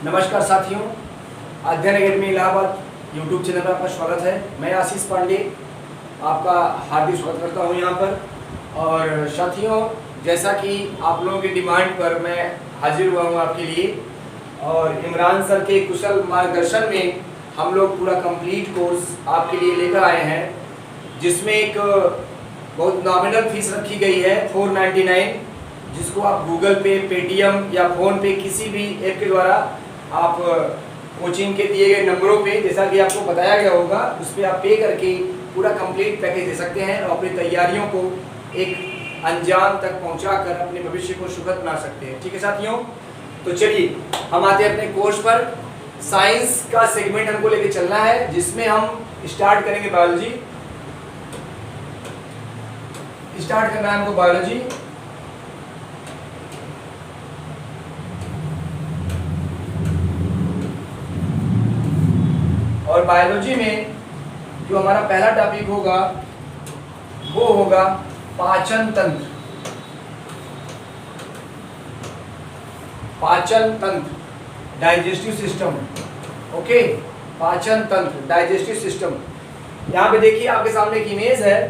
नमस्कार साथियों, अध्ययन अकेडमी इलाहाबाद यूट्यूब चैनल पर आपका स्वागत है। मैं आशीष पांडे आपका हार्दिक स्वागत करता हूं यहां पर। और साथियों, जैसा कि आप लोगों की डिमांड पर मैं हाजिर हुआ हूं आपके लिए, और इमरान सर के कुशल मार्गदर्शन में हम लोग पूरा कंप्लीट कोर्स आपके लिए लेकर आए हैं, जिसमें एक बहुत नॉमिनल फीस रखी गई है 499, जिसको आप गूगल पे, पेटीएम या फ़ोन पे किसी भी ऐप के द्वारा आप कोचिंग के दिए गए नंबरों पे, जैसा कि आपको बताया गया होगा, उस पर आप पे करके पूरा कंप्लीट पैकेज दे सकते हैं और अपनी तैयारियों को एक अंजाम तक पहुंचाकर अपने भविष्य को सुखद बना सकते हैं। ठीक है साथियों, तो चलिए हम आते हैं अपने कोर्स पर। साइंस का सेगमेंट हमको लेके चलना है, जिसमें हम स्टार्ट करेंगे बायोलॉजी। स्टार्ट करना है हमको बायोलॉजी। और बायोलॉजी में जो हमारा पहला टॉपिक होगा वो होगा पाचन तंत्र। पाचन तंत्र, डाइजेस्टिव सिस्टम। ओके, पाचन तंत्र, डाइजेस्टिव सिस्टम। यहाँ पे देखिए आपके सामने एक इमेज है।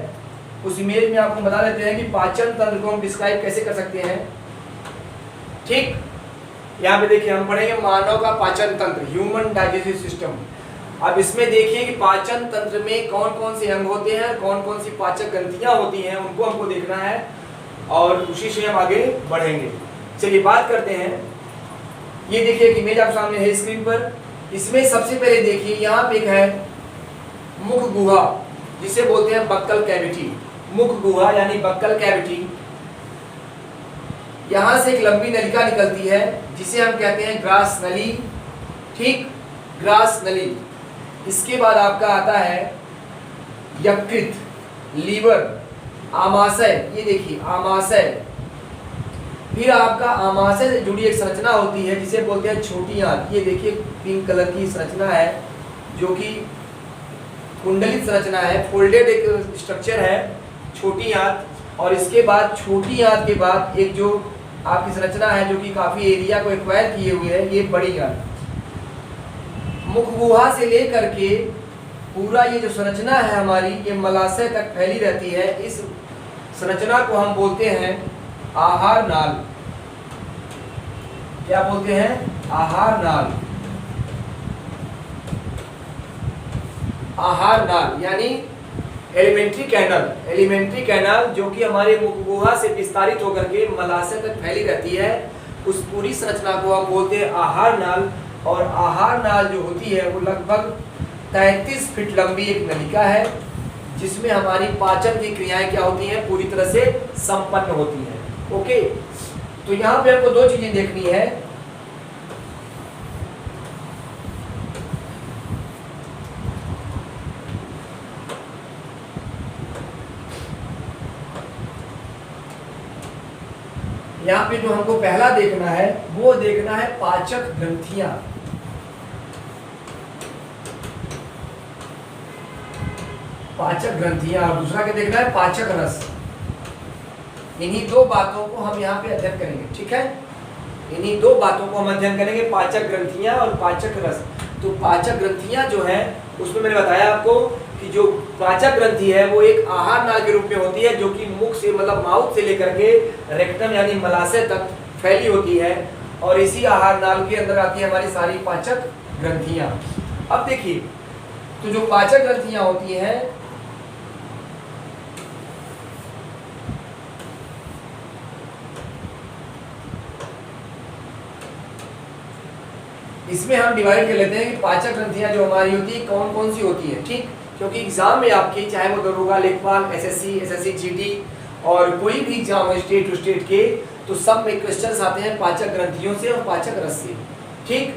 उस इमेज में आपको बता देते हैं कि पाचन तंत्र को हम डिस्क्राइब कैसे कर सकते हैं। ठीक, यहाँ पे देखिए हम पढ़ेंगे मानव का पाचन तंत्र, ह्यूमन डाइजेस्टिव सिस्टम। अब इसमें देखिए कि पाचन तंत्र में कौन कौन से अंग होते हैं, कौन कौन सी पाचक ग्रंथियां होती हैं, उनको हमको देखना है और उसी से हम आगे बढ़ेंगे। चलिए बात करते हैं। ये देखिए एक इमेज आप सामने है स्क्रीन पर। इसमें सबसे पहले देखिए यहाँ पे एक है मुख गुहा, जिसे बोलते हैं बक्कल कैविटी। मुख गुहा यानी बक्कल कैविटी। यहाँ से एक लंबी नलिका निकलती है जिसे हम कहते हैं ग्रास नली। ठीक, ग्रास नली। इसके बाद आपका आता है यकृत, लीवर, आमाशय। ये देखिए आमाशय। फिर आपका आमाशय से जुड़ी एक संरचना होती है जिसे बोलते हैं छोटी आंत। ये देखिए पिंक कलर की संरचना है, जो कि कुंडलित संरचना है, फोल्डेड एक स्ट्रक्चर है, छोटी आंत। और इसके बाद छोटी आंत के बाद एक जो आपकी संरचना है जो कि काफी एरिया को एक्वायर किए हुए है, ये बड़ी आंत। मुख गुहा से लेकर के पूरा ये जो संरचना है हमारी, ये मलाशय तक फैली रहती है। इस संरचना को हम बोलते हैं आहार नाल। क्या बोलते हैं? आहार नाल। आहार नाल यानी एलिमेंट्री कैनल। एलिमेंट्री कैनल जो कि हमारे मुख गुहा से विस्तारित होकर के मलाशय तक फैली रहती है, उस पूरी संरचना को हम बोलते हैं आहार नाल। और आहार नाल जो होती है वो लगभग 33 फीट लंबी एक नलिका है, जिसमें हमारी पाचन की क्रियाएं क्या होती हैं, पूरी तरह से संपन्न होती हैं। ओके, तो यहाँ पे हमको दो चीजें देखनी है। यहाँ पे जो हमको पहला देखना है वो देखना है पाचक ग्रंथियां। पाचक ग्रंथियां, और दूसरा क्या देखना है? पाचक रस। इन्हीं दो बातों को हम यहाँ पे अध्ययन करेंगे। ठीक है, इन्हीं दो बातों को हम अध्ययन करेंगे, पाचक ग्रंथियां और पाचक रस। तो पाचक ग्रंथियां जो है उसमें मैंने बताया आपको कि जो पाचक ग्रंथि है वो एक आहार नाल के रूप में होती है, जो कि मुख से मतलब माउथ से लेकर के रेक्टम यानी मलाशय तक फैली होती है। और इसी आहार नाल के अंदर आती है हमारी सारी पाचक ग्रंथियां। अब देखिए, तो जो पाचक ग्रंथियां होती हैं, इसमें हम डिवाइड कर लेते हैं कि पाचक ग्रंथियां जो हमारी होती है कौन कौन सी होती है। ठीक, क्योंकि एग्जाम में आपकी चाहे वो दरोगा, लेखपाल, एसएससी, जीडी और कोई भी एग्जाम हो स्टेट टू स्टेट के, तो सब में क्वेश्चंस आते हैं पाचक ग्रंथियों से और पाचक रस से। ठीक,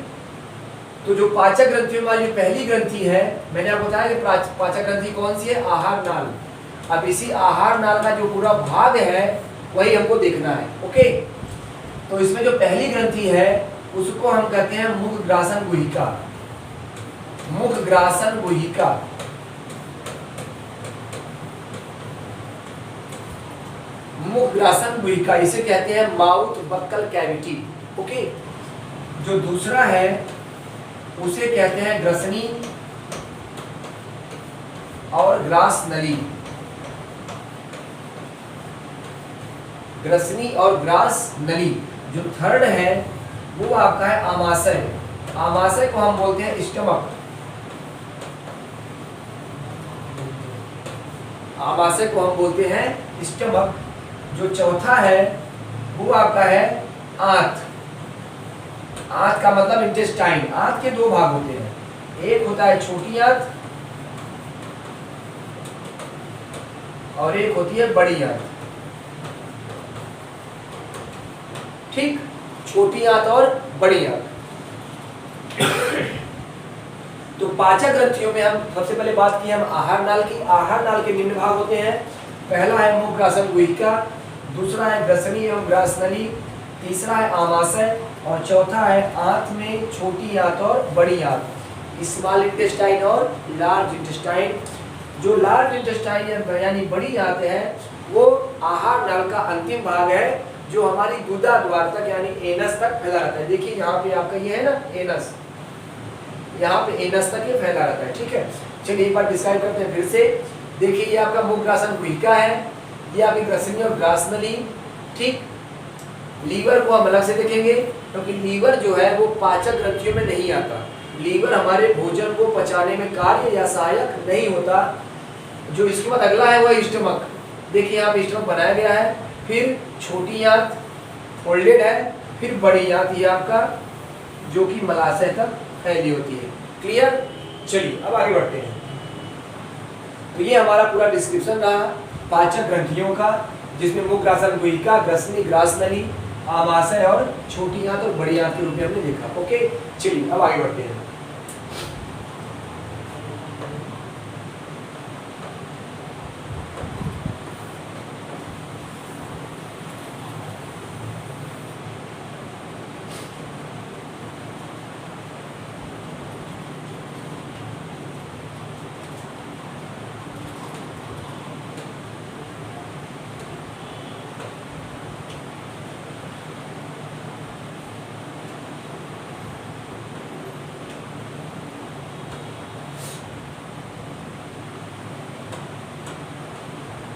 तो जो पाचक ग्रंथियों में जो पहली ग्रंथि है, मैंने आपको बताया कि पाचक ग्रंथि कौन सी है? आहार नाल। अब इसी आहार नाल का जो पूरा भाग है वही हमको देखना है। ओके, तो इसमें जो पहली ग्रंथि है उसको हम कहते हैं मुख ग्रासन गुहिका। मुख ग्रासन गुहिका। मुख ग्रासन गुहिका, इसे कहते हैं माउथ बक्कल कैविटी। ओके, जो दूसरा है उसे कहते हैं ग्रसनी और ग्रास नली। ग्रसनी और ग्रास नली। जो थर्ड है वो आपका है आमाशय। आमाशय को हम बोलते हैं स्टमक। आमाशय को हम बोलते हैं स्टमक। जो चौथा है वो आपका है आंत। आंत का मतलब इंटेस्टाइन। आंत के दो भाग होते हैं, एक होता है छोटी आंत और एक होती है बड़ी आंत। ठीक, छोटी आंत और बड़ी आंत। तो पाचक ग्रंथियों में हम सबसे पहले बात की हम आहार नाल की। आहार नाल के निम्न भाग होते हैं। पहला है मुख ग्रासन गुहिका, दूसरा है ग्रसनी एवं ग्रास नली, तीसरा है आमाशय और चौथा है आंत में छोटी आंत और बड़ी आंत, स्मॉल इंटेस्टाइन और लार्ज इंटेस्टाइन। जो लार्ज इंटेस्टाइन यानी बड़ी आंत है वो आहार नाल का अंतिम भाग है, जो हमारी गुदा द्वार तक यानी एनस तक फैला रहता है। देखिए यहाँ पे आपका ये है ना एनस, यहाँ पे एनस तक ये फैला रहता है। ठीक है, चलिए एक बार डिस्क्राइब करते हैं फिर से। देखिए ये आपका मुख ग्रासन गुहिका है, ये आपकी ग्रसनी और ग्रास नली। ठीक, लीवर को हम अलग से देखेंगे क्योंकि लीवर जो है वो पाचक ग्रंथियों में नहीं आता। लीवर हमारे भोजन को पचाने में कार्य या सहायक नहीं होता। जो इसके बाद अगला है वो स्टमक। देखिए यहाँ पे स्टमक बनाया गया है, फिर छोटी आंत फोल्डेड है, फिर बड़ी आंत ये आपका जो कि मलाशय तक फैली होती है। क्लियर? चलिए अब आगे बढ़ते हैं। तो ये हमारा पूरा डिस्क्रिप्शन रहा पाचक ग्रंथियों का, जिसमें मुख ग्रासन गुहिका, ग्रसनी, ग्रास नली, आमाशय और छोटी आंत और बड़ी आंत के रूप में हमने देखा। ओके, चलिए अब आगे बढ़ते हैं।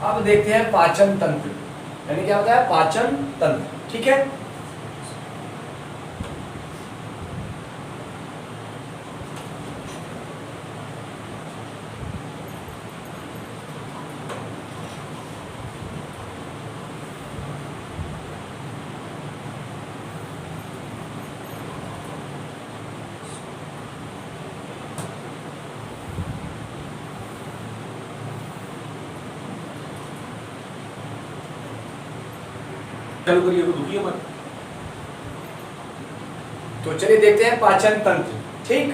अब देखते हैं पाचन तंत्र, यानी क्या होता है पाचन तंत्र। ठीक है, चालू करिए, रुकिए मत। तो चलिए देखते हैं पाचन तंत्र। ठीक,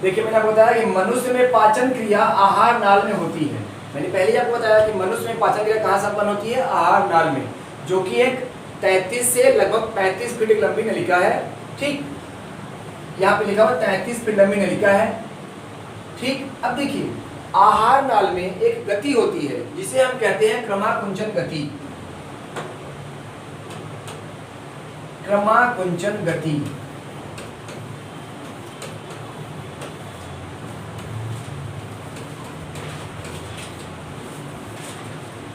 देखिए मैंने आपको बताया कि मनुष्य में पाचन क्रिया आहार नाल में होती है। मैंने पहले ही आपको बताया कि मनुष्य में पाचन क्रिया कहाँ संपन्न होती है? आहार नाल में, जो कि एक 33 से लगभग 35 फीट लंबी नलिका है। ठीक, यहाँ पे लिखा हुआ 33 फीट लंबी नलिका है। ठीक, अब देखिए आहार नाल में एक गति होती है जिसे हम कहते हैं क्रमाकुंचन गति। क्रमाकुंचन गति।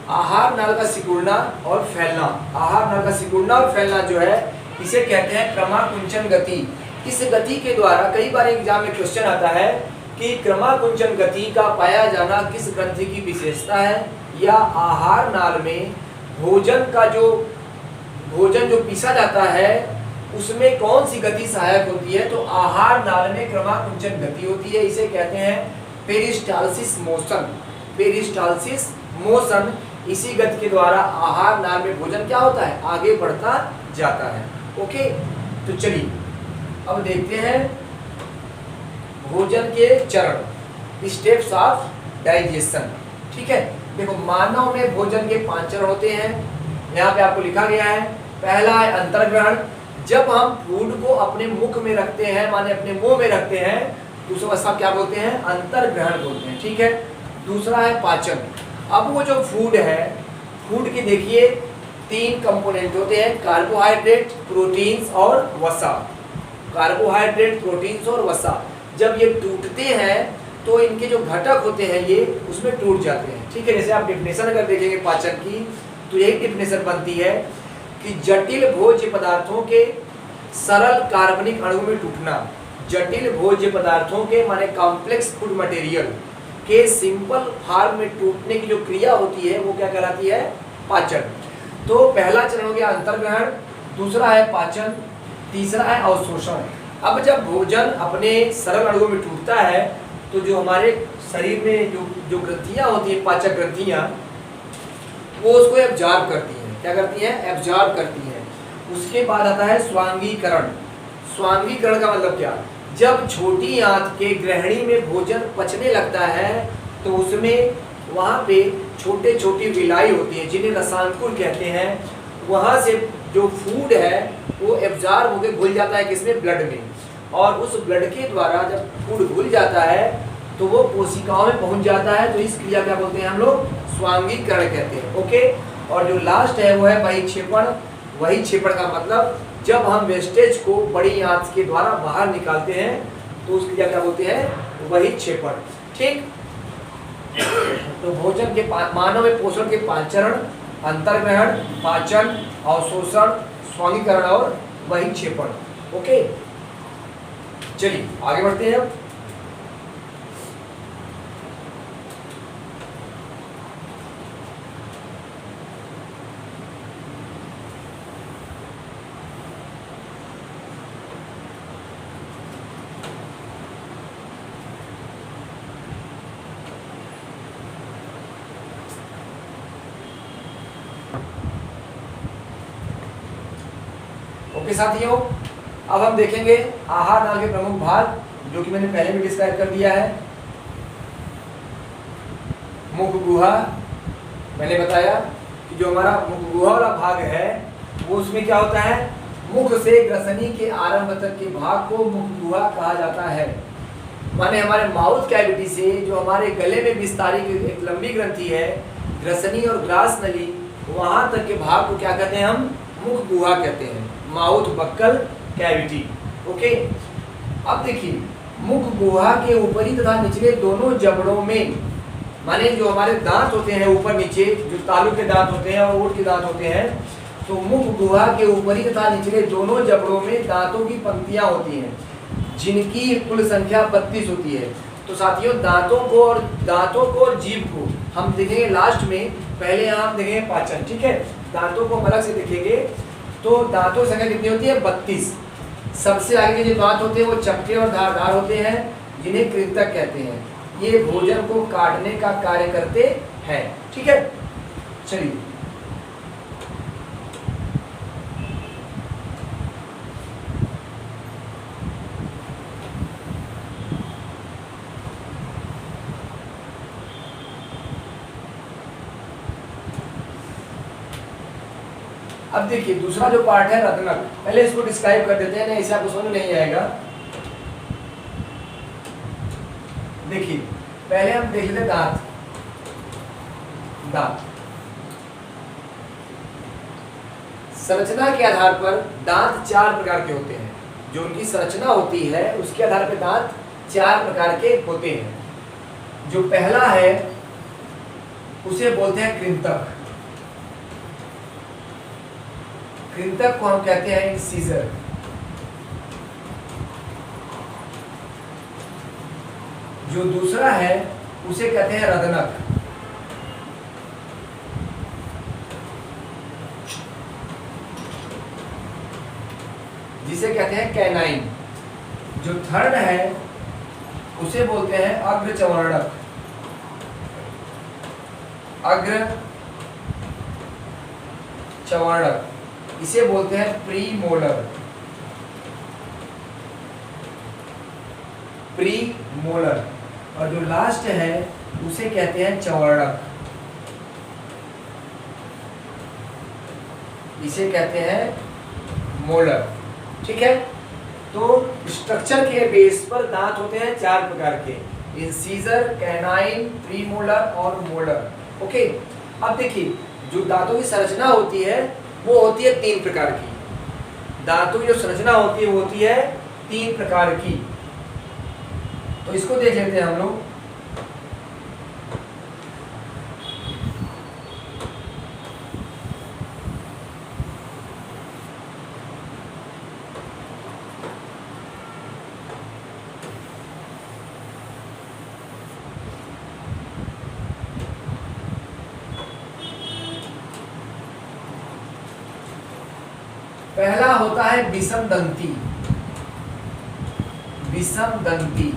आहार नाल का सिकुड़ना और फैलना, आहार नाल का सिकुड़ना और फैलना जो है इसे कहते हैं क्रमाकुंचन गति। इस गति के द्वारा कई बार एग्जाम में क्वेश्चन आता है कि क्रमाकुंचन गति का पाया जाना किस ग्रंथि की विशेषता है, या आहार नाल में भोजन जो पीसा जाता है उसमें कौन सी गति सहायक होती है। तो आहार नाल में क्रमाकुंचन गति होती है, इसे कहते हैं पेरिस्टालसिस मोशन। पेरिस्टालसिस मोशन, इसी गति के द्वारा आहार नाल में भोजन क्या होता है? आगे बढ़ता जाता है। ओके, तो चलिए अब देखते हैं भोजन के चरण, स्टेप्स ऑफ डाइजेशन। ठीक है, देखो मानव में भोजन के 5 चरण होते हैं। यहाँ पे आपको लिखा गया है। पहला है अंतर्ग्रहण, जब हम फूड को अपने मुख में रखते हैं, माने अपने मुंह में रखते हैं, तो उस अवस्था क्या बोलते हैं? अंतर्ग्रहण बोलते हैं। ठीक है। दूसरा है पाचन। अब वो जो फूड है, फूड के देखिए 3 कंपोनेंट होते हैं, कार्बोहाइड्रेट, प्रोटीन्स और वसा। कार्बोहाइड्रेट, प्रोटीन्स और वसा जब ये टूटते हैं तो इनके जो घटक होते हैं ये उसमें टूट जाते हैं। ठीक है। जैसे आप डिफिनेशन अगर देखेंगे पाचन की तो यही डिफिनेशन बनती है कि जटिल भोज्य पदार्थों के सरल कार्बनिक अणु में टूटना। जटिल भोज्य पदार्थों के माने कॉम्प्लेक्स फूड मटेरियल के सिंपल फॉर्म में टूटने की जो क्रिया होती है वो क्या कहलाती है? पाचन। तो पहला चरण हो गया अंतर्ग्रहण, दूसरा है पाचन, तीसरा है अवशोषण। अब जब भोजन अपने सरल अणुओं में टूटता है तो जो हमारे शरीर में जो ग्रंथियां होती हैं, पाचक ग्रंथियां, वो उसको एब्जॉर्ब करती हैं। क्या करती हैं? एब्जॉर्ब करती हैं। उसके बाद आता है स्वांगीकरण। स्वांगीकरण का मतलब क्या? जब छोटी आंत के ग्रहणी में भोजन पचने लगता है तो उसमें वहाँ पे छोटे छोटी विलाई होती हैं जिन्हें रसांकुर कहते हैं। वहाँ से जो फूड है वो एब्जॉर्ब होकर घुल जाता है किसमें? ब्लड में। और उस ब्लड के द्वारा जब फूड घुल जाता है तो वो कोशिकाओं में पहुंच जाता है। तो इस क्रिया क्या बोलते हैं हम लोग? स्वांगीकरण कहते हैं। ओके। और जो लास्ट है वो है बहिक्षेपण। बहिक्षेपण का मतलब जब हम वेस्टेज को बड़ी आंत के द्वारा बाहर निकालते हैं तो उस क्रिया क्या बोलते हैं? बहिक्षेपण। ठीक। तो भोजन के मानव में पोषण के 5 चरण: अंतर्ग्रहण, पाचन, अवशोषण, स्वांगीकरण और बहिक्षेपण। ओके। चलिए आगे बढ़ते हैं। अब ओके साथियों, अब हम देखेंगे आहार नाल के प्रमुख भाग, जो कि मैंने पहले भी डिस्क्राइब कर दिया है। मुख गुहा, मैंने बताया कि जो हमारा मुख गुहा वाला भाग है वो उसमें क्या होता है? मुख से ग्रसनी के आरंभ तक के भाग को मुख गुहा कहा जाता है। माने हमारे माउथ कैविटी से जो हमारे गले में विस्तारित एक लंबी ग्रंथि है, ग्रसनी और ग्रास नली, वहां तक के भाग को क्या कहते हैं? हम मुख गुहा कहते हैं। Mouth buccal cavity. ओके। अब देखिए, मुख गुहा के ऊपरी तथा निचले दोनों जबड़ों में, माने जो हमारे दांत होते हैं ऊपर नीचे, जो तालु के दांत होते हैं और ओठ के दांत होते हैं, तो मुख गुहा के ऊपरी तथा निचले दोनों जबड़ों में दांतों की पंक्तियां होती हैं जिनकी कुल संख्या 32 होती है। तो साथियों, दांतों को और जीभ को हम देखेंगे लास्ट में। पहले यहाँ हम देखेंगे पाचन। ठीक है। दांतों को हम अलग से देखेंगे। तो दांतों की संख्या कितनी होती है? 32। सबसे आगे के जो दांत होते हैं वो चपटे और धारदार होते हैं जिन्हें कृंतक कहते हैं। ये भोजन को काटने का कार्य करते हैं। ठीक है। चलिए अब देखिए, दूसरा जो पार्ट है रत्नक। पहले इसको डिस्क्राइब कर देते हैं, नहीं इसे आपको समझ नहीं आएगा। देखिए, पहले हम देख लेते दांत। दांत संरचना के आधार पर दांत 4 प्रकार के होते हैं। जो उनकी संरचना होती है उसके आधार पर दांत 4 प्रकार के होते हैं। जो पहला है उसे बोलते हैं कृंतक। कृंतक को हम कहते हैं इंसीजर। जो दूसरा है उसे कहते हैं रदनक। जिसे कहते हैं कैनाइन। जो थर्ड है उसे बोलते हैं अग्रचवर्णक। अग्र चवर्णक, इसे बोलते हैं प्रीमोलर। प्रीमोलर। और जो लास्ट है उसे कहते हैं चवर्णक। इसे कहते हैं मोलर। ठीक है। तो स्ट्रक्चर के बेस पर दांत होते हैं 4 प्रकार के, इंसीजर, कैनाइन, प्रीमोलर और मोलर। ओके, अब देखिए जो दांतों की संरचना होती है वो होती है 3 प्रकार की। दांतों की जो संरचना होती है वो होती है 3 प्रकार की। तो इसको देख लेते हैं हम लोग। पहला होता है विषम दंती। विषम दंती,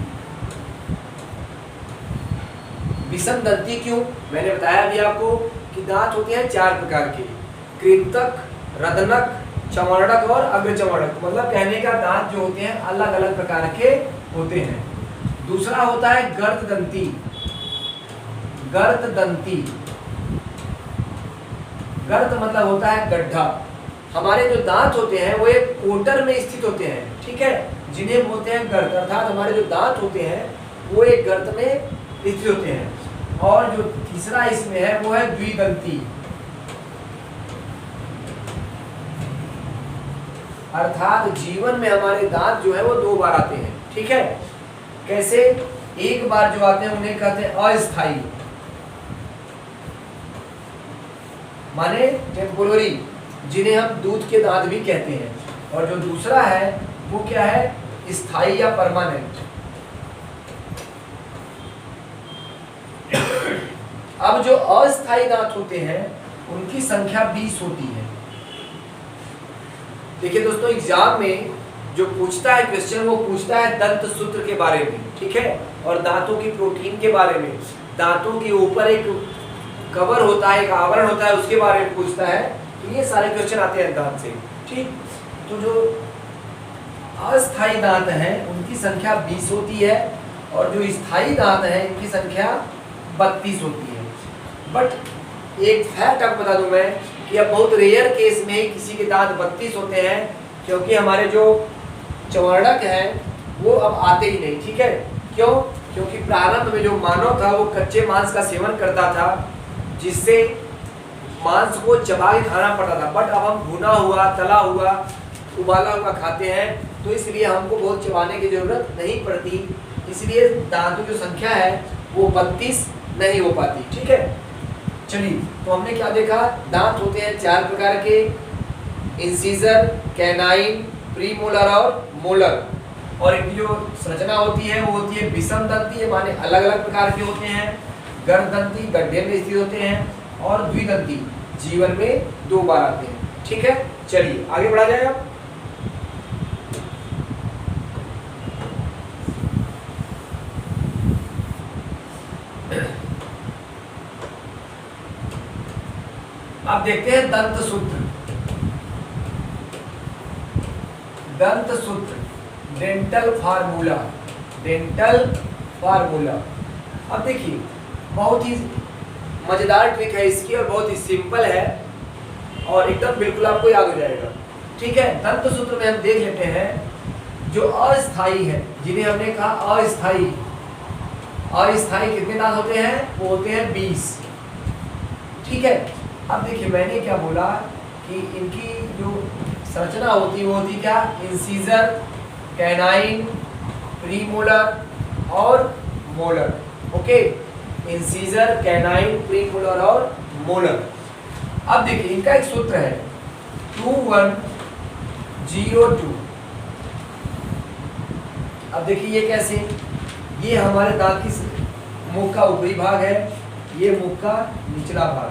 विषम दंती क्यों? मैंने बताया अभी आपको कि दांत होते हैं 4 प्रकार के, कृंतक, रदनक, चमड़क और अग्रचमड़क। मतलब कहने का दांत जो होते हैं अलग अलग प्रकार के होते हैं। दूसरा होता है गर्त दंती। गर्त दंती, गर्त मतलब होता है गड्ढा। हमारे जो दांत होते हैं वो एक कोटर में स्थित होते हैं, ठीक है, जिन्हें बोलते हैं गर्त। अर्थात हमारे जो दांत होते हैं वो एक गर्त में स्थित होते हैं। और जो तीसरा इसमें है वो है द्विदंती। अर्थात जीवन में हमारे दांत जो है वो 2 बार आते हैं, ठीक है। कैसे? एक बार जो आते हैं उन्हें कहते हैं अस्थाई, माने टेम्पोररी, जिन्हें हम दूध के दांत भी कहते हैं। और जो दूसरा है वो क्या है? स्थायी या परमानेंट। अब जो अस्थायी दांत होते हैं उनकी संख्या 20 होती है। देखिए दोस्तों, एग्जाम में जो पूछता है क्वेश्चन वो पूछता है दंत सूत्र के बारे में, ठीक है, और दांतों की प्रोटीन के बारे में। दांतों के ऊपर एक कवर होता है, एक आवरण होता है, उसके बारे में पूछता है। तो ये सारे क्वेश्चन आते हैं दांत से, ठीक। तो जो अस्थायी दांत हैं उनकी संख्या 20 होती है और जो स्थायी दांत हैं इनकी संख्या 32 होती है। बट एक फैक्ट आपको बता दूं मैं कि अब बहुत रेयर केस में ही किसी के दांत 32 होते हैं, क्योंकि हमारे जो चमड़क हैं वो अब आते ही नहीं, ठीक है। क्यों? क्योंकि प्रारंभ में जो मानव था वो कच्चे मांस का सेवन करता था, जिससे मांस को चबा के खाना पड़ता था। बट अब हम भुना हुआ, तला हुआ, उबाला हुआ खाते हैं, तो इसलिए हमको बहुत चबाने की जरूरत नहीं पड़ती। इसलिए दांतों की संख्या है वो 32 नहीं हो पाती, ठीक है। चलिए, तो हमने क्या देखा? दांत होते हैं 4 प्रकार के, इंसीजर, कैनाइन, प्रीमोलर और मोलर। और इनकी जो संरचना होती है वो होती है विषम दंती, माने अलग अलग प्रकार के होते हैं। गर्दंती, गड्ढे में स्थित होते हैं। और द्विदंती, जीवन में 2 बार आते हैं, ठीक है। चलिए आगे बढ़ा जाएगा। अब देखते हैं दंत सूत्र। दंत सूत्र, डेंटल फार्मूला। Dental formula. अब देखिए, बहुत ही मजेदार ट्रिक है इसकी और बहुत ही सिंपल है और एकदम बिल्कुल आपको याद हो जाएगा, ठीक है। दंत सूत्र में हम देख लेते हैं जो अस्थाई है, जिन्हें हमने कहा अस्थाई। अस्थाई कितने दांत होते हैं? वो होते हैं 20, ठीक है। अब देखिए, मैंने क्या बोला कि इनकी जो संरचना होती है वो होती क्या? इंसीजर, कैनाइन, प्रीमोलर और molar. Okay, incisor, canine, premolar और मोलर। अब देखिए, इनका एक सूत्र है 2102। अब देखिए ये कैसे? ये हमारे दांत की मुख का ऊपरी भाग है, ये मुख का निचला भाग।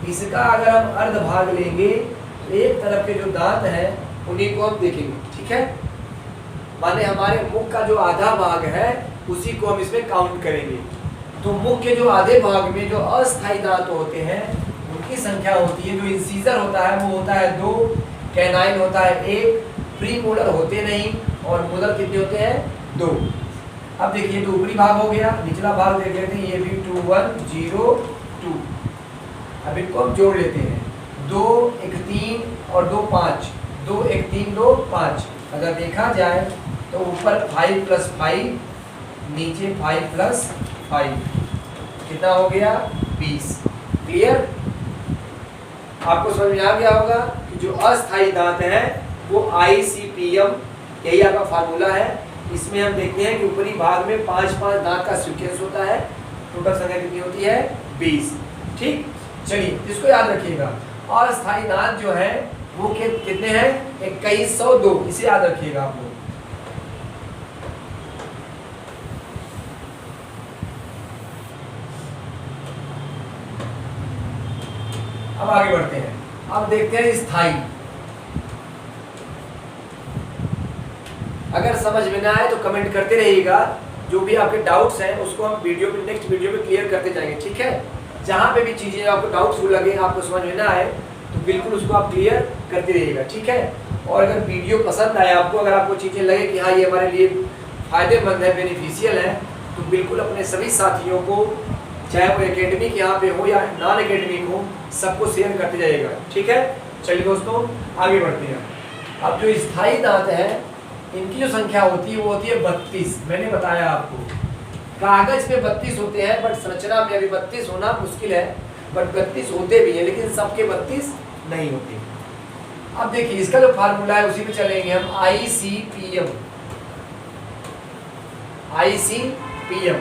इसका अगर हम अर्ध भाग लेंगे तो एक तरफ के जो दांत हैं उन्हीं को हम देखेंगे, ठीक है। माने हमारे मुख का जो आधा भाग है उसी को हम इसमें काउंट करेंगे। तो मुख के जो आधे भाग में जो अस्थायी दांत होते हैं उनकी संख्या होती है, जो इंसीजर होता है वो होता है 2, कैनाइन होता है 1, प्रीमोलर होते नहीं और मोलर कितने होते हैं? 2। अब देखिए, तो ऊपरी भाग हो गया, निचला भाग देख लेते हैं, ये भी 2102। अब इनको हम जोड़ लेते हैं, 2 1 3 और 2 5, 2 1 3 2 5। अगर देखा जाए तो ऊपर 5 + 5, नीचे 5 + 5, कितना हो गया 20। क्लियर? आपको समझ में आ गया होगा कि जो अस्थायी दांत है वो ICPM, यही आपका फार्मूला है। इसमें हम देखते हैं कि ऊपरी भाग में 5-5 दांत का सीक्वेंस होता है। टोटल संख्या कितनी होती है 20। ठीक, चलिए इसको याद रखिएगा। अस्थायी दांत जो है वो कितने हैं 2102, इसे याद रखिएगा आप लोग। अब आगे बढ़ते हैं। अब देखते हैं स्थायी। अगर समझ में ना आए तो कमेंट करते रहिएगा। जो भी आपके डाउट्स हैं उसको हम नेक्स्ट वीडियो में क्लियर करते जाएंगे। ठीक है, जहां पे भी चीजें आपको डाउटफुल लगे, आपको समझ में ना आए, तो बिल्कुल उसको आप क्लियर करते रहिएगा। ठीक है, और अगर वीडियो पसंद आए आपको, अगर आपको चीजें लगे कि हाँ ये हमारे लिए फायदेमंद है, बेनिफिशियल है, तो बिल्कुल अपने सभी साथियों को, चाहे वो एकेडमिक यहाँ पे हो या नॉन एकेडमिक हो, सबको शेयर करते जाइएगा। ठीक है, चलिए दोस्तों आगे बढ़ते हैं। अब जो स्थायी दांत है इनकी जो संख्या होती है वो होती है 32। मैंने बताया आपको कागज पे 32 होते हैं, बट संरचना में अभी 32 होना मुश्किल है, बट 32 होते भी हैं, लेकिन सबके 32 नहीं होते। अब देखिए इसका जो फार्मूला है उसी पे चलेंगे हम। ICPM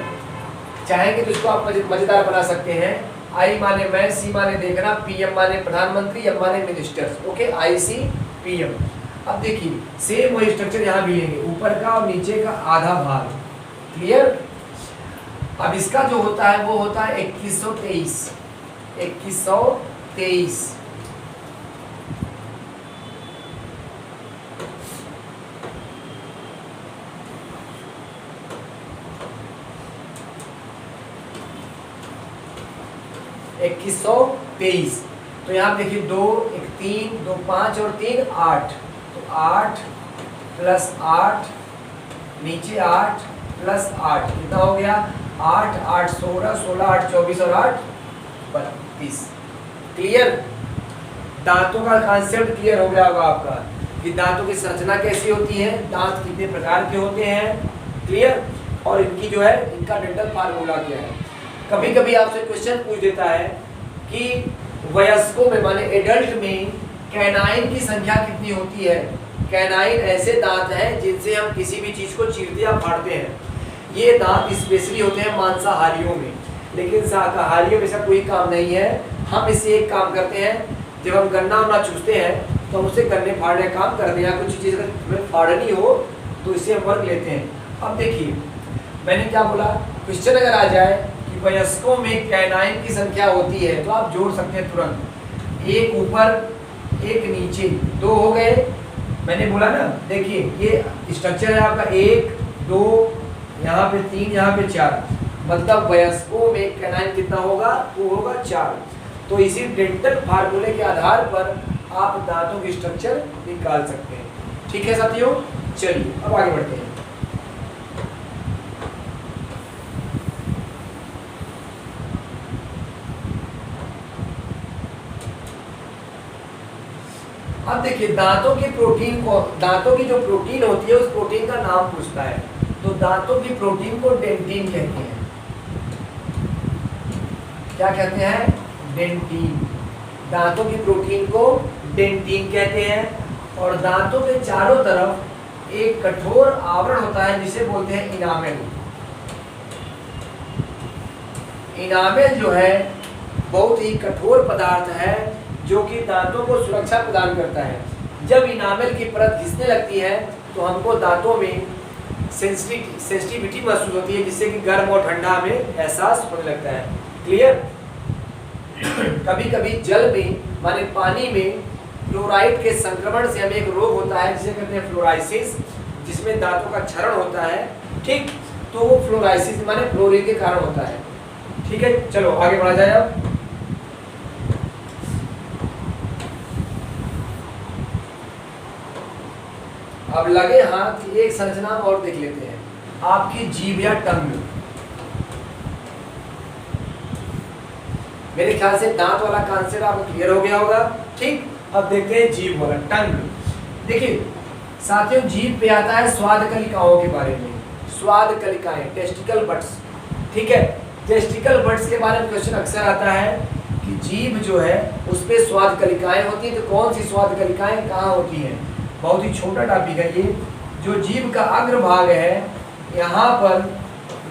चाहेंगे तो इसको आप मजेदार बना सकते हैं। I माने मैं, C माने देखना, PM माने प्रधानमंत्री, M माने मिनिस्टर्स। Okay, ICPM। अब देखिए सेम वही स्ट्रक्चर यहाँ भी लेंगे, ऊपर का और नीचे का आधा भाग। क्लियर? अब इसका जो होता है वो होता है 2123। 2123 2123। तो यहाँ देखिए 2, 1 3, 2 5 और 3 8, तो 8 + 8, नीचे 8 + 8, कितना हो गया 8 8 16, 16 8 24 और 8 32। क्लियर? दांतों का कॉन्सेप्ट क्लियर हो गया होगा आपका कि दांतों की संरचना कैसी होती है, दांत कितने प्रकार के होते हैं। क्लियर? और इनकी जो है इनका डेंटल फार्मूला क्या है। कभी कभी आपसे क्वेश्चन पूछ देता है कि वयस्कों में माने एडल्ट में कैनाइन की संख्या कितनी होती है। कैनाइन ऐसे दांत हैं जिनसे हम किसी भी चीज को चीरते या फाड़ते हैं। ये दांत स्पेशली होते हैं मांसाहारियों में, लेकिन शाकाहारियों में ऐसा कोई काम नहीं है। हम इससे एक काम करते हैं, जब हम गन्ना उन्ना चूसते हैं तो हम उससे गन्ने फाड़ने का काम करते हैं, या कुछ चीज़ अगर फाड़नी हो तो इससे हम वर्क लेते हैं। अब देखिए मैंने क्या बोला, क्वेश्चन अगर आ जाए कि वयस्कों में कैनाइन की संख्या होती है, तो आप जोड़ सकते हैं तुरंत। एक ऊपर एक नीचे, 2 हो गए। मैंने बोला ना, देखिए ये स्ट्रक्चर है आपका 1 2, यहाँ पे 3, यहाँ पे 4, मतलब वयस्कों में कैनाइन कितना होगा, वो होगा 4। तो इसी डेंटल फार्मूले के आधार पर आप दांतों की स्ट्रक्चर निकाल सकते हैं। ठीक है साथियों, चलिए अब आगे बढ़ते हैं। अब देखिए दांतों की जो प्रोटीन होती है उस प्रोटीन का नाम पूछता है। तो दांतों की प्रोटीन को डेंटिन कहते हैं। क्या कहते हैं? डेंटिन। दांतों की प्रोटीन को डेंटिन कहते हैं। और दांतों के चारों तरफ एक कठोर आवरण होता है जिसे बोलते हैं इनामेल। इनामेल जो है बहुत ही कठोर पदार्थ है जो कि दांतों को सुरक्षा प्रदान करता है। जब इनामेल की परत घिसने लगती है तो हमको दांतों में सेंसिटिविटी महसूस होती है, जिससे कि गर्म और ठंडा में एहसास होने लगता है। क्लियर? कभी कभी जल में माने पानी में फ्लोराइड के संक्रमण से हमें एक रोग होता है जिसे कहते हैं फ्लोराइसिस, जिसमें दांतों का क्षरण होता है। ठीक, तो वो फ्लोराइसिस माने फ्लोरीन के कारण होता है। ठीक है, चलो आगे बढ़ा जाए। अब लगे हाथ एक संरचना और देख लेते हैं, आपकी जीभ या टंग। मेरे ख्याल से दांत वाला कॉन्सेप्ट आपको क्लियर हो गया होगा। ठीक, अब देखते हैं जीभ वाला, टंग। देखिए साथियों जीभ पे आता है स्वाद कलिकाओं के बारे में। स्वाद कलिकाएं, टेस्टिकल बड्स, ठीक है। टेस्टिकल बड्स के बारे में क्वेश्चन अक्सर आता है कि जीभ जो है उस पे स्वाद कलिकाएं होती हैं, तो कौन सी स्वाद कलिकाएं कहाँ होती हैं। बहुत ही छोटा टॉपिक है ये। जो जीभ का अग्रभाग है यहाँ पर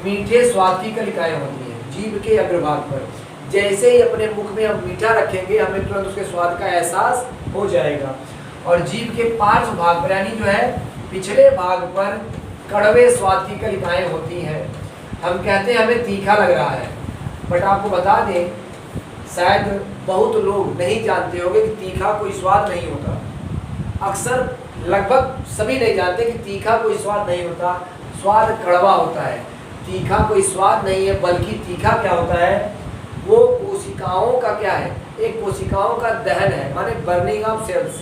मीठे स्वाद की कलिकाएं होती हैं, जीभ के अग्रभाग पर। जैसे ही अपने मुख में हम मीठा रखेंगे हमें तुरंत उसके स्वाद का एहसास हो जाएगा। और जीभ के पार्श्व भाग पर यानी जो है पिछले भाग पर कड़वे स्वाद की कलिकाएं होती हैं। हम कहते हैं हमें तीखा लग रहा है, बट आपको बता दें शायद बहुत लोग नहीं जानते होंगे कि तीखा कोई स्वाद नहीं होता। अक्सर लगभग सभी नहीं जानते कि तीखा कोई स्वाद नहीं होता, स्वाद कड़वा होता है। तीखा कोई स्वाद नहीं है, बल्कि तीखा क्या होता है, वो कोशिकाओं का क्या है, एक कोशिकाओं का दहन है, माने burning of cells,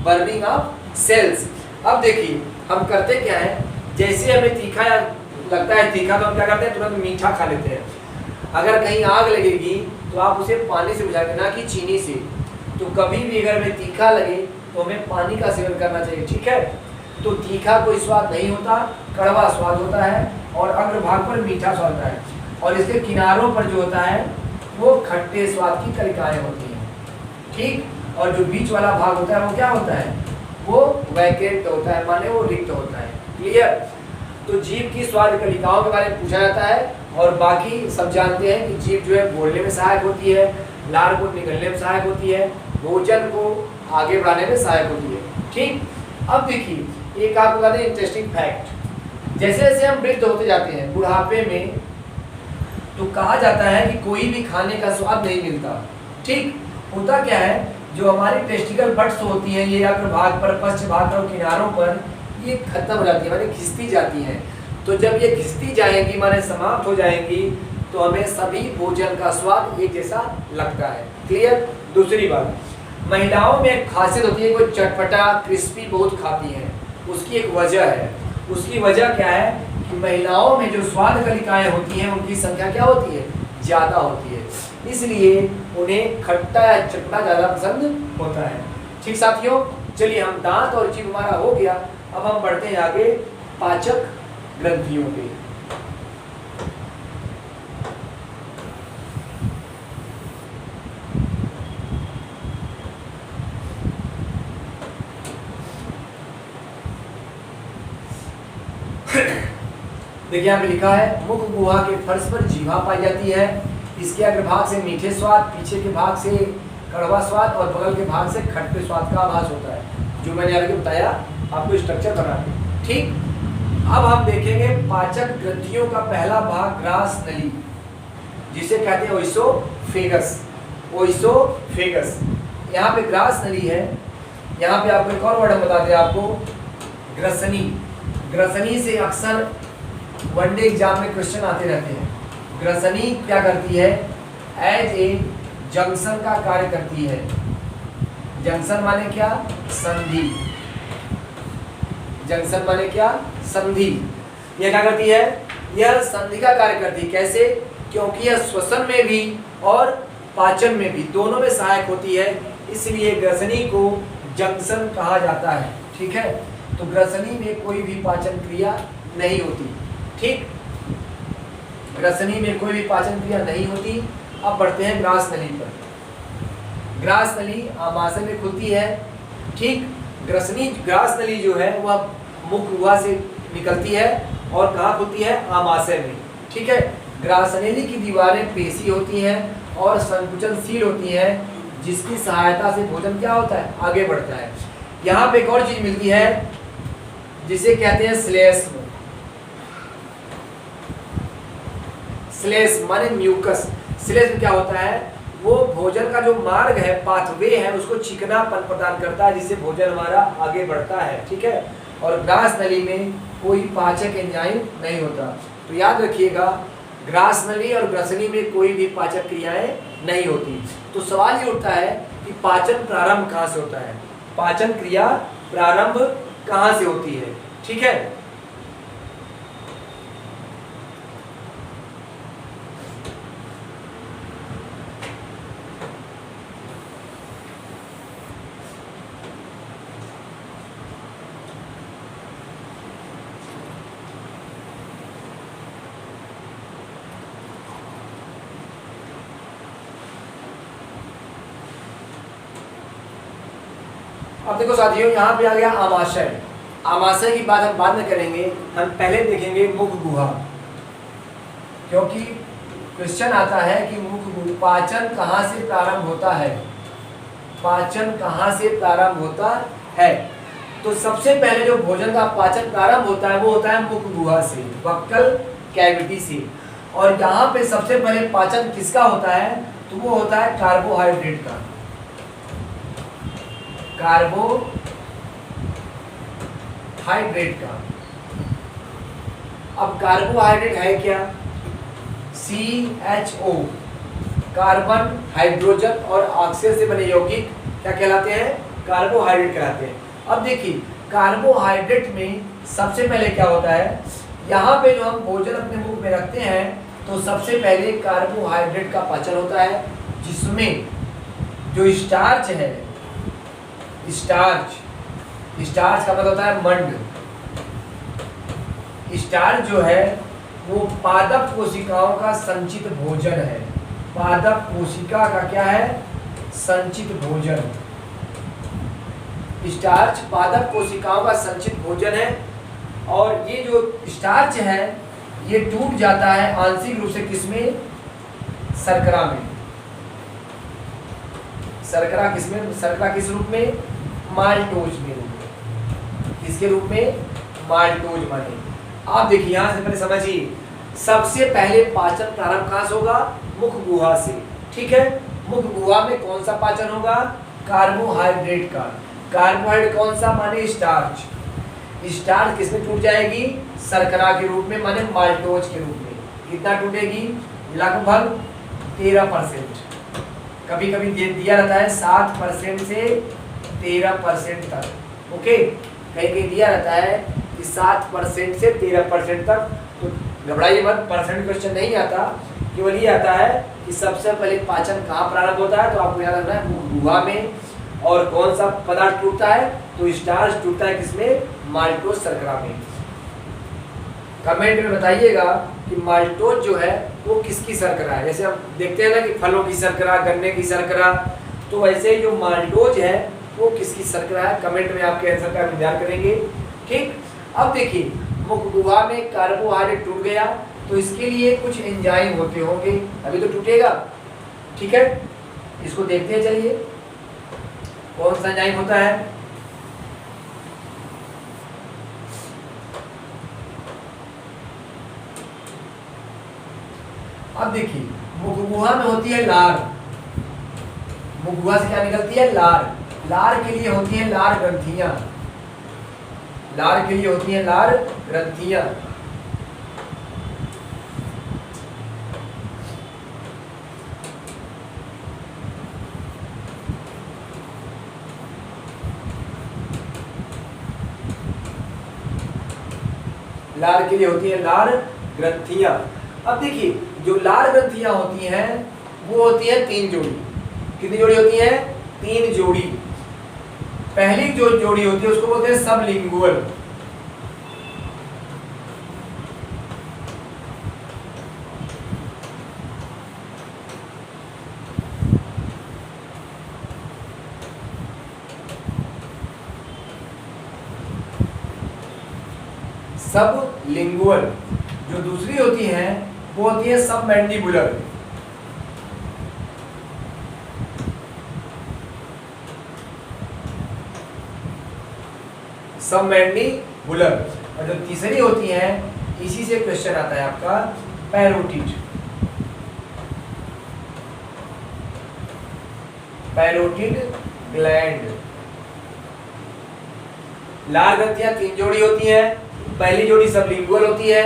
burning of cells. अब देखिए हम करते क्या है, जैसे हमें तीखा लगता है तीखा तो हम क्या करते हैं, तुरंत मीठा खा लेते हैं। अगर कहीं आग लगेगी तो आप उसे पानी से बुझाएंगे, ना कि चीनी से। तो कभी भी अगर हमें तीखा लगे तो हमें पानी का सेवन करना चाहिए, ठीक है। तो तीखा कोई स्वाद नहीं होता, कड़वा स्वाद होता है और अग्रभाग पर मीठा स्वाद होता है। और इसके किनारों पर जो होता है वो खट्टे स्वाद की कलिकाएं होती हैं, ठीक। और जो बीच वाला भाग होता है वो क्या होता है, वो वैकेंट होता है, माने वो रिक्त होता है। क्लियर। तो जीभ की स्वाद कलिकाओं के बारे में पूछा जाता है। और बाकी सब जानते हैं कि जीभ जो है बोलने में सहायक होती है, लार को निगलने में सहायक होती है, भोजन को आगे बढ़ाने में सहायक होती है, ठीक। अब देखिए एक आपको बता दें इंटरेस्टिंग फैक्ट, जैसे जैसे हम वृद्ध होते जाते हैं बुढ़ापे में, तो कहा जाता है कि कोई भी खाने का स्वाद नहीं मिलता, ठीक। होता क्या है, जो हमारी टेस्टिकल बड्स होती हैं ये अग्रभाग पर, पश्च भाग और किनारों पर ये खत्म हो जाती है, माने घिसती जाती हैं। तो जब ये घिसती जाएंगी माने समाप्त हो जाएंगी तो हमें सभी भोजन का स्वाद एक जैसा लगता है। क्लियर। दूसरी बात, महिलाओं में एक खासियत होती है, कोई चटपटा क्रिस्पी बहुत खाती हैं, उसकी एक वजह है। उसकी वजह क्या है कि महिलाओं में जो स्वाद कलिकाएं होती हैं उनकी संख्या क्या होती है, ज़्यादा होती है, इसलिए उन्हें खट्टा या चटपटा ज़्यादा पसंद होता है, ठीक साथियों। चलिए हम दांत और जीभ हमारा हो गया, अब हम बढ़ते हैं आगे पाचक ग्रंथियों पे। देखिए यहाँ पे लिखा है मुख गुहा के फर्श पर जीवा पाई जाती है। इसके अग्रभाग से मीठे स्वाद, पीछे के भाग से कड़वा स्वाद और बगल के भाग से खट्टे स्वाद का आभास होता है, जो मैंने आगे बताया आपको स्ट्रक्चर बना के, ठीक। अब हम देखेंगे पाचक ग्रंथियों का पहला भाग ग्रास नली, जिसे कहते हैं ओइसोफेगस। ओइसोफेगस, यहाँ पे ग्रास नली है। यहाँ पे आपको एक और वर्ड हम बताते हैं आपको, ग्रसनी। ग्रसनी से अक्सर वनडे एग्जाम में क्वेश्चन आते रहते हैं। ग्रसनी क्या करती है, एज ए जंक्शन का कार्य करती है। जंक्शन माने क्या, संधि। जंक्शन माने क्या, संधि। यह क्या करती है, यह संधि का कार्य करती है। कैसे, क्योंकि यह श्वसन में भी और पाचन में भी दोनों में सहायक होती है, इसलिए ग्रसनी को जंक्शन कहा जाता है, ठीक है। तो ग्रसनी में कोई भी पाचन क्रिया नहीं होती, ठीक। ग्रसनी में कोई भी पाचन क्रिया नहीं होती। अब बढ़ते हैं ग्रास नली पर। ग्रास नली आमाशय में खुलती है, ठीक। ग्रास नली जो है वह मुख गुहा से निकलती है और कहाँ खुलती है, आमाशय में, ठीक है। ग्रास नली की दीवारें पेशी होती हैं और संकुचनशील होती हैं, जिसकी सहायता से भोजन क्या होता है, आगे बढ़ता है। यहाँ पे एक और चीज मिलती है जिसे कहते हैं श्लेष्म। श्लेष्म माने म्यूकस। श्लेष्म क्या होता है, वो भोजन का जो मार्ग है, पाथवे है, उसको चिकनापन प्रदान करता है, जिससे भोजन हमारा आगे बढ़ता है, ठीक है। और ग्रास नली में कोई पाचक एंजाइम नहीं होता। तो याद रखिएगा ग्रास नली और ग्रसनी में कोई भी पाचक क्रियाएं नहीं होती। तो सवाल ये उठता है कि पाचन प्रारंभ कहाँ से होता है, पाचन क्रिया प्रारंभ कहाँ से होती है, ठीक है। अब देखो साथियों, यहाँ पे आ गया आमाशय। आमाशय की बात हम बाद में करेंगे, हम पहले देखेंगे मुख गुहा, क्योंकि क्वेश्चन आता है कि पाचन कहाँ से प्रारंभ होता है, पाचन कहाँ से प्रारंभ होता है। तो सबसे पहले जो भोजन का पाचन प्रारंभ होता है वो होता है मुख गुहा से, बक्कल कैविटी से। और यहाँ पे सबसे पहले पाचन किसका होता है, तो वो होता है कार्बोहाइड्रेट का। कार्बोहाइड्रेट का। अब कार्बोहाइड्रेट है क्या, CHO, कार्बन, हाइड्रोजन और ऑक्सीजन से बने यौगिक क्या कहलाते हैं, कार्बोहाइड्रेट कहलाते हैं। अब देखिए कार्बोहाइड्रेट में सबसे पहले क्या होता है, यहाँ पे जो हम भोजन अपने मुंह में रखते हैं तो सबसे पहले कार्बोहाइड्रेट का पाचन होता है, जिसमें जो स्टार्च है, स्टार्च का मतलब होता है मंड। स्टार्च जो है वो पादप कोशिकाओं का संचित भोजन है। पादप कोशिका का क्या है, संचित भोजन। स्टार्च पादप कोशिकाओं का संचित भोजन है। और ये जो स्टार्च है ये टूट जाता है आंशिक रूप से किसमें, शर्करा में। शर्करा किसमें, शर्करा किस रूप में, माल्टोज में। किसके रूप में, माल्टोज माने। आप देखिए यहाँ से पहले समझिए, सबसे पहले पाचन प्रारंभ कहाँ से होगा, मुख गुहा से। ठीक है, मुख गुहा में कौन सा पाचन होगा, कार्बोहाइड्रेट का। कार्बोहाइड्रेट कौन सा, माने स्टार्च। स्टार्च किसमें टूट जाएगी, शर्करा के रूप में, माने माल्टोज के रूप में। कितना टूटेगी, लगभग 13%। कभी कभी दिया रहता है 7% से 13% तक। ओके, कहीं कहीं दिया रहता है कि 7% से 13% तक। तो घबराइए मत, परसेंट क्वेश्चन नहीं आता, केवल ये आता है कि सबसे पहले पाचन कहाँ प्रारंभ होता है, तो आपको याद रखना है गुहा में। और कौन सा पदार्थ टूटता है, तो स्टार्च टूटता है किसमें, माल्टोज शर्करा में। कमेंट में बताइएगा कि माल्टोज जो है वो किसकी शर्करा है। जैसे हम देखते हैं ना कि फलों की शर्करा, गन्ने की शर्करा, तो वैसे ही जो माल्टोज है वो किसकी शर्करा है। कमेंट में आपके आंसर का इंतजार करेंगे। ठीक, अब देखिए मुख गुहा में कार्बोहाइड्रेट टूट गया तो इसके लिए कुछ एंजाइम होते होंगे, अभी तो टूटेगा। ठीक है, इसको देखते हैं, चलिए कौन सा एंजाइम होता है। अब देखिए मुख गुहा में होती है लार। मुख गुहा से क्या निकलती है, लार। लार के लिए होती है लार ग्रंथियां। लार के लिए होती है लार ग्रंथियां। लार के लिए होती है लार ग्रंथियां। अब देखिए जो लार ग्रंथियां होती हैं वो होती है 3 जोड़ी। कितनी जोड़ी होती है, 3 जोड़ी। पहली जो जोड़ी होती है उसको बोलते हैं सबलिंगुअल। सबलिंगुअल। जो दूसरी होती है वो होती है सबमैंडिबुलर। सबमैंडिबुलर। और जो तीसरी होती है, इसी से क्वेश्चन आता है आपका, पैरोटिड। Parotid gland. लार ग्रंथियां 3 जोड़ी होती है। पहली जोड़ी सबलिंगुअल होती है,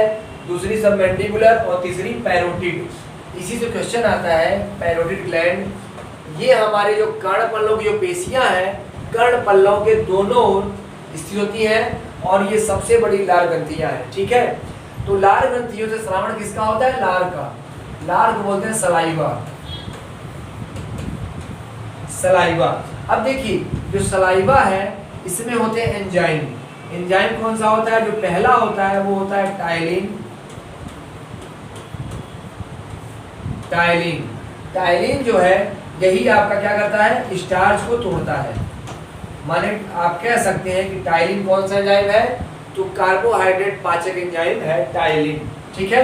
दूसरी सबमैंडिबुलर और तीसरी पैरोटिड। इसी से क्वेश्चन आता है पैरोटिड ग्लैंड। ये हमारे जो कर्णपल्लों की जो पेशियां हैं, कर्णपल्लों के दोनों ओर स्थित होती है और ये सबसे बड़ी लार ग्रंथियां हैं। ठीक है, तो लार ग्रंथियों से श्रावण किसका होता है, लार का। लार को बोलते हैं सलाइवा। सलाइवा। अब देखिए जो सलाइवा है इसमें होते हैं एंजाइम। एंजाइम कौन सा होता है, जो पहला होता है वो होता है टाइलिन। टाइलिन। टाइलिन जो है यही आपका क्या करता है, स्टार्च को तोड़ता है। माने आप कह सकते हैं कि टाइलिन कौन सा एंजाइम है, तो कार्बोहाइड्रेट पाचक एंजाइम है टाइलिन। ठीक है,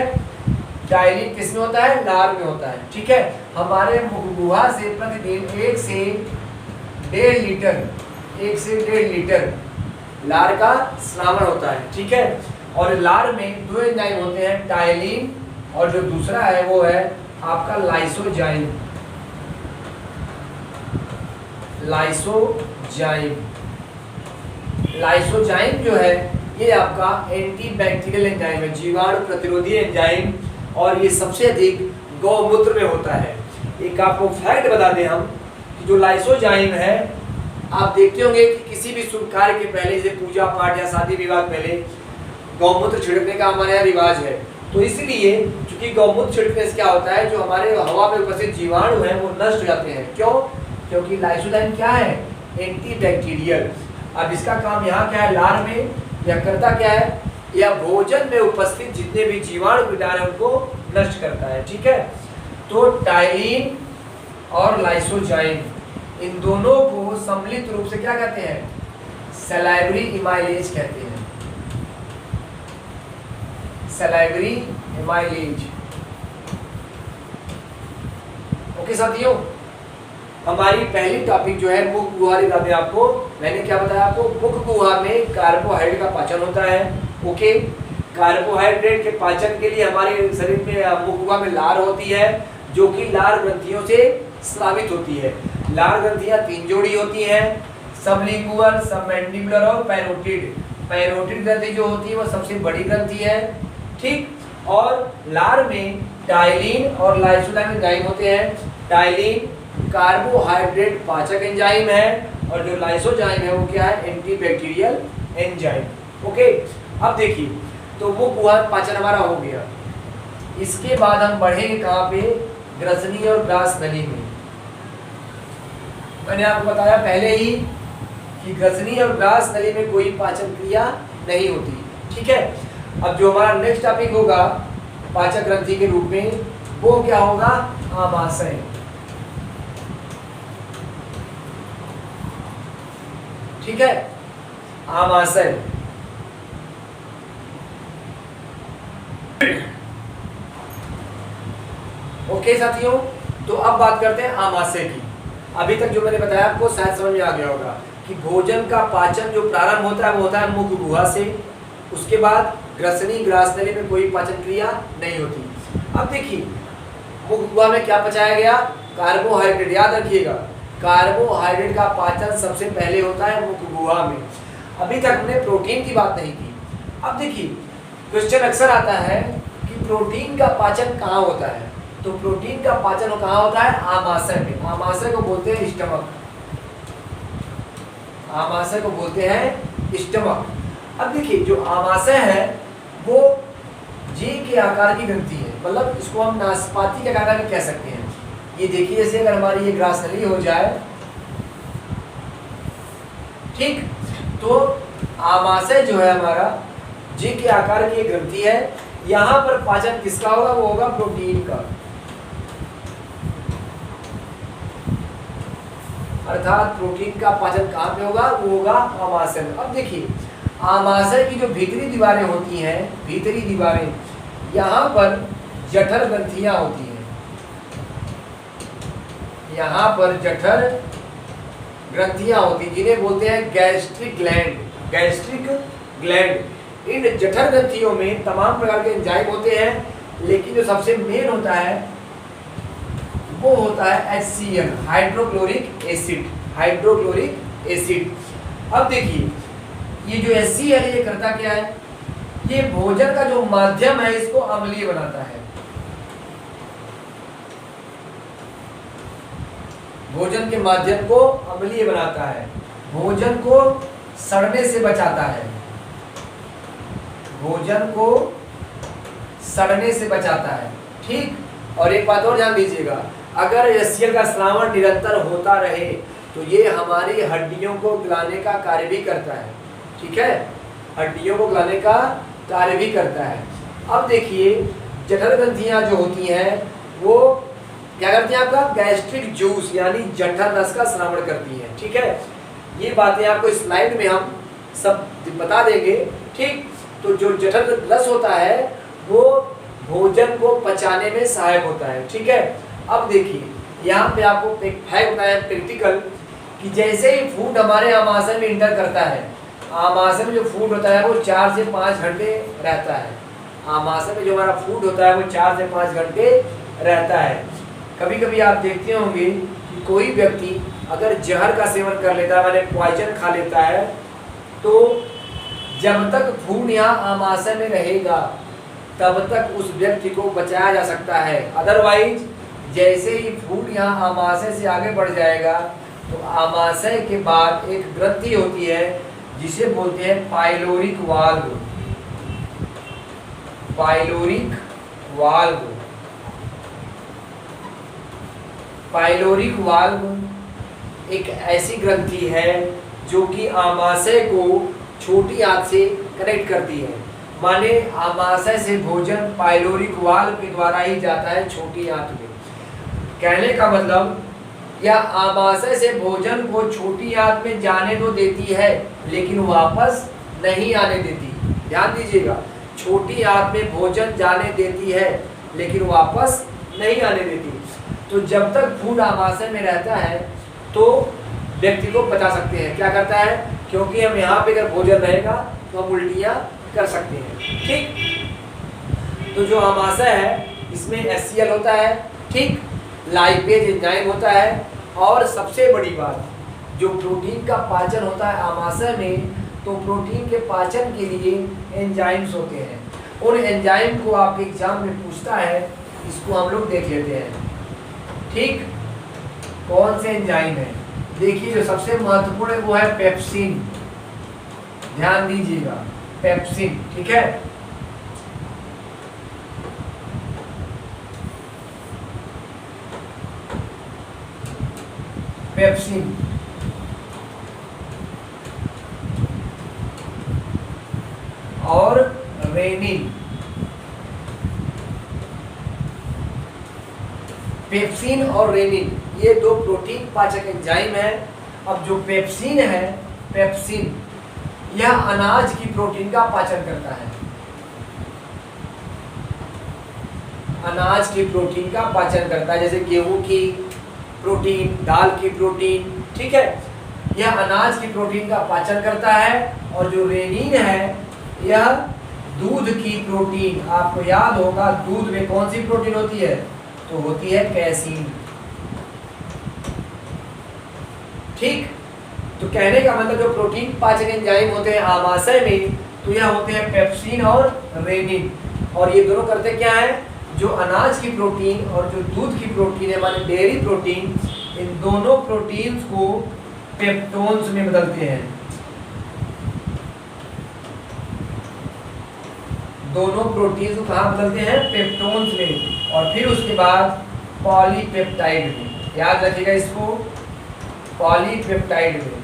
टाइलिन किसमें होता है, लार में होता है। ठीक है, हमारे मुखगुहा से प्रतिदिन 1 से 1.5 लीटर लार का स्रावन होता है। ठीक है, और लार में 2 एंजाइम होते हैं, टाइलिन और जो दूसरा है वो है आपका लाइसोजाइम। लाइसोजाइम जो है ये आपका एंटीबैक्टीरियल एंजाइम है, जीवाणु प्रतिरोधी एंजाइम, और ये सबसे अधिक गौमूत्र में होता है। एक आपको फैक्ट बता दें हम कि जो लाइसोजाइम है, आप देखते होंगे कि किसी भी शुभ कार्य के पहले, जैसे पूजा पाठ या शादी विवाह पहले गौमूत्र छिड़कने का हमारे यहाँ रिवाज है। तो इसलिए चूंकि गौमूत्र छिड़कने से क्या होता है, जो हमारे हवा में उपस्थित जीवाणु हैं वो नष्ट हो जाते हैं। क्यों? क्योंकि लाइसोजाइम क्या है, एंटीबैक्टीरियल। अब इसका काम यहाँ क्या है, लार में यह करता क्या है, यह भोजन में उपस्थित जितने भी जीवाणु कीटाणु हैं उनको नष्ट करता है। ठीक है, तो टाइलिन और लाइसोजाइम इन दोनों को सम्मिलित रूप से क्या कहते हैं, सलाइवरी इमाइलेज कहते हैं। सलाइवरी इमाइलेज। ओके साथियों, हमारी पहली टॉपिक जो है मुख गुहा दिखाते हैं आपको। मैंने क्या बताया आपको, मुख गुहा में कार्बोहाइड्रेट का पाचन होता है। ओके, कार्बोहाइड्रेट के पाचन के लिए हमारे शरीर में मुख गुहा में लार होती है, जो कि लार ग्रंथियों से स्रावित होती है। लार ग्रंथियां 3 जोड़ी होती हैं, सबलिंगुअल, सबमैंडिबुलर और पैरोटिड। पैरोटिड ग्रंथि जो होती है वो सबसे बड़ी ग्रंथि है। ठीक, और लार में टाइलिन और लाइसोजाइम एंजाइम होते हैं। टाइलिन कार्बोहाइड्रेट पाचक एंजाइम है, और जो लाइसोजाइम है वो क्या है, एंटीबैक्टीरियल एंजाइम। ओके, अब देखिए, तो वो गुहा पाचन हमारा हो गया। इसके बाद हम बढ़ेंगे कहाँ पे, ग्रसनी और ग्रास नली में। मैंने आपको बताया पहले ही कि ग्रसनी और ग्रास नली में कोई पाचन क्रिया नहीं होती। ठीक है, अब जो हमारा नेक्स्ट टॉपिक होगा पाचक ग्रंथि के रूप में, वो क्या होगा, आमाशय। ठीक है, आमाशय। ओके साथियों, तो अब बात करते हैं आमाशय की। अभी तक जो मैंने बताया आपको शायद समझ में आ गया होगा कि भोजन का पाचन जो प्रारंभ होता है वो होता है मुख गुहा से। उसके बाद ग्रसनी ग्रास नली में कोई पाचन क्रिया नहीं होती। अब देखिए, मुख गुहा में क्या पचाया गया, कार्बोहाइड्रेट। याद रखिएगा, कार्बोहाइड्रेट का पाचन सबसे पहले होता है मुख गुहा में। अभी तक हमने प्रोटीन की बात नहीं की। अब देखिए, क्वेश्चन अक्सर आता है कि प्रोटीन का पाचन कहाँ होता है, तो प्रोटीन का पाचन कहाँ होता है, आमाशय में। आमाशय को बोलते हैं स्टमक। आमाशय को बोलते हैं स्टमक। अब देखिए, जो आमाशय है वो जी के आकार की ग्रंथि है, मतलब इसको हम नाशपाती के आकार में कह सकते हैं। ये देखिए, जैसे अगर हमारी ये ग्रास नली हो जाए, ठीक, तो आमाशय जो है हमारा जी के आकार की ग्रंथि है। यहाँ पर पाचन किसका होगा, वो होगा प्रोटीन का, अर्थात प्रोटीन का पाचन कहाँ पे होगा, वो होगा आमाशय में। अब देखिए, आमाशय की जो भीतरी दीवारें होती हैं, भीतरी दीवारें, यहाँ पर जठर ग्रंथियां होती हैं। यहाँ पर जठर ग्रंथियां होती हैं, जिन्हें बोलते हैं गैस्ट्रिक ग्लैंड। Gastric gland. इन जठर ग्रंथियों में तमाम प्रकार के एंजाइम होते हैं, लेकिन जो सबसे मेन होता है वो होता है HCl, hydrochloric acid. Hydrochloric acid. अब देखिए, ये जो HCl है ये करता क्या है, ये भोजन का जो माध्यम है इसको अम्लीय बनाता है। भोजन के माध्यम को अम्लीय बनाता है, भोजन को सड़ने से बचाता है, भोजन को सड़ने से बचाता है। ठीक, और एक बात और ध्यान दीजिएगा, अगर HCl का स्रावन निरंतर होता रहे तो ये हमारी हड्डियों को गलाने का कार्य भी करता है। ठीक है, हड्डियों को गलाने का कार्य भी करता है। अब देखिए, जठर ग्रंथियां जो होती हैं वो क्या करती हैं, आपका गैस्ट्रिक जूस यानी जठर रस का स्रावन करती हैं। ठीक है, ये बातें आपको स्लाइड में हम सब बता देंगे। ठीक, तो जो जठर रस होता है वो भोजन को पचाने में सहायक होता है। ठीक है, अब देखिए यहाँ पे आपको एक फैक्ट बताया प्रैक्टिकल कि जैसे ही फूड हमारे आमाशय में इंटर करता है, आमाशय में जो फूड होता है वो 4 से 5 घंटे रहता है। आमाशय में जो हमारा फूड होता है वो 4 से 5 घंटे रहता है। कभी कभी आप देखते होंगे कि कोई व्यक्ति अगर जहर का सेवन कर लेता है, माने पॉइजन खा लेता है, तो जब तक फूड यहाँ आमाशय में रहेगा तब तक उस व्यक्ति को बचाया जा सकता है। अदरवाइज जैसे ही फूड यहाँ आमाशय से आगे बढ़ जाएगा तो आमाशय के बाद एक ग्रंथि होती है जिसे बोलते हैं pyloric valve. Pyloric valve, pyloric valve एक ऐसी ग्रंथि है जो कि आमाशय को छोटी आंत से कनेक्ट करती है। माने आमाशय से भोजन पाइलोरिक वाल्व के द्वारा ही जाता है छोटी आंत में। कहने का मतलब या आमाशय से भोजन को छोटी आंत में जाने तो देती है लेकिन वापस नहीं आने देती। ध्यान दीजिएगा, छोटी आंत में भोजन जाने देती है लेकिन वापस नहीं आने देती। तो जब तक फूड आमाशय में रहता है तो व्यक्ति को बचा सकते हैं। क्या करता है, क्योंकि हम यहाँ पे अगर भोजन रहेगा तो हम उल्टियाँ कर सकते हैं। ठीक, तो जो आमाशय है इसमें HCl होता है, ठीक, लाइपेज एंजाइम होता है, और सबसे बड़ी बात जो प्रोटीन का पाचन होता है आमाशय में, तो प्रोटीन के पाचन के लिए एंजाइम्स होते हैं। उन एंजाइम को आपके एग्जाम में पूछता है, इसको हम लोग देख लेते हैं। ठीक, कौन से एंजाइम है? देखिए जो सबसे महत्वपूर्ण है वो है पेप्सिन। ध्यान दीजिएगा, पेप्सिन। ठीक है, पेप्सिन और रेनिन। पेप्सिन और रेनिन ये दो प्रोटीन पाचक एंजाइम है। अब जो पेप्सिन है, पेप्सिन यह अनाज की प्रोटीन का पाचन करता है। अनाज की प्रोटीन का पाचन करता है, जैसे गेहूं की प्रोटीन, दाल की प्रोटीन। ठीक है, यह अनाज की प्रोटीन का पाचन करता है। और जो रेनिन है यह दूध की प्रोटीन, आपको याद होगा दूध में कौन सी प्रोटीन होती है, तो होती है कैसीन। ठीक, तो कहने का मतलब जो प्रोटीन पाचक एंजाइम होते हैं आमाशय में, तो यह होते हैं पेप्सिन और रेनिन। और ये दोनों करते क्या है, जो अनाज की प्रोटीन और जो दूध की प्रोटीन है, माने डेयरी प्रोटीन, इन दोनों प्रोटीन्स को पेप्टोन्स में बदलते हैं। दोनों प्रोटीन्स को कहाँ बदलते हैं, पेप्टोन्स में, और फिर उसके बाद पॉलीपेप्टाइड में। याद रखिएगा इसको, पॉलीपेप्टाइड में।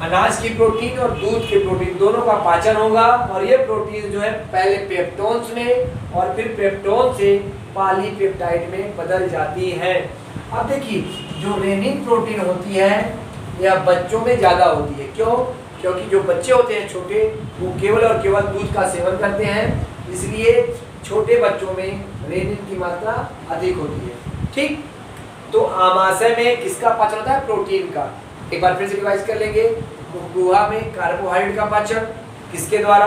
अनाज की प्रोटीन और दूध की प्रोटीन दोनों का पाचन होगा, और ये प्रोटीन जो है पहले पेप्टोन्स में और फिर पेप्टोन से पॉलीपेप्टाइड में बदल जाती है। अब देखिए जो रेनिन प्रोटीन होती है यह बच्चों में ज़्यादा होती है। क्यों? क्योंकि जो बच्चे होते हैं छोटे, वो केवल और केवल दूध का सेवन करते हैं, इसलिए छोटे बच्चों में रेनिन की मात्रा अधिक होती है। ठीक, तो आमाशय में किसका पाचन होता है, प्रोटीन का। एक बार फिर से रिवाइज कर लेंगे, गुहा में कार्बोहाइड्रेट का पाचन किसके द्वारा,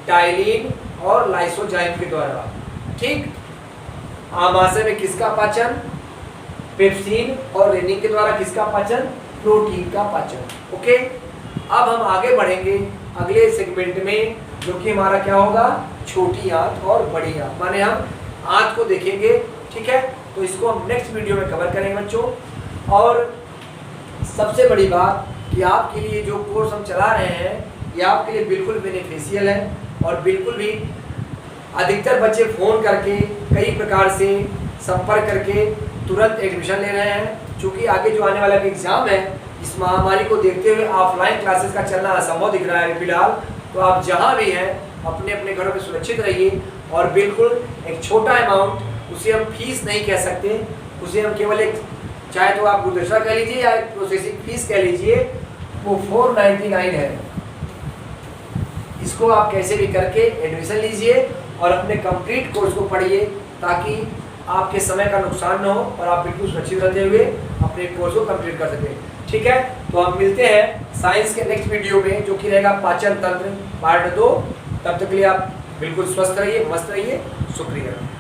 टाइलिन और लाइसोजाइम के द्वारा। ठीक, आमाशय में किसका पाचन, पेप्सिन और रेनिन के द्वारा। किसका पाचन, प्रोटीन का पाचन। ओके, अब हम आगे बढ़ेंगे अगले सेगमेंट में, जो कि हमारा क्या होगा, छोटी आंत और बड़ी आंत, माने हम आंत को देखेंगे। ठीक है, तो इसको हम नेक्स्ट वीडियो में कवर करेंगे बच्चों। और सबसे बड़ी बात कि आपके लिए जो कोर्स हम चला रहे हैं ये आपके लिए बिल्कुल बेनिफिशियल है, और बिल्कुल भी अधिकतर बच्चे फ़ोन करके कई प्रकार से संपर्क करके तुरंत एडमिशन ले रहे हैं। चूँकि आगे जो आने वाला एग्ज़ाम है, इस महामारी को देखते हुए ऑफलाइन क्लासेस का चलना असंभव दिख रहा है फिलहाल। तो आप जहाँ भी हैं अपने अपने घरों में सुरक्षित रहिए, और बिल्कुल एक छोटा अमाउंट, उसे हम फीस नहीं कह सकते, उसे हम केवल एक चाहे तो आप गुदशा कह लीजिए या प्रोसेसिंग फीस कह लीजिए, वो 499 है। इसको आप कैसे भी करके एडमिशन लीजिए और अपने कंप्लीट कोर्स को पढ़िए, ताकि आपके समय का नुकसान न हो और आप बिल्कुल सुरक्षित रहते हुए अपने कोर्स को कंप्लीट कर सकें। ठीक है, तो हम मिलते हैं साइंस के नेक्स्ट वीडियो में, जो कि रहेगा पाचन तंत्र पार्ट 2। तब तक के लिए आप बिल्कुल स्वस्थ रहिए, मस्त रहिए। शुक्रिया।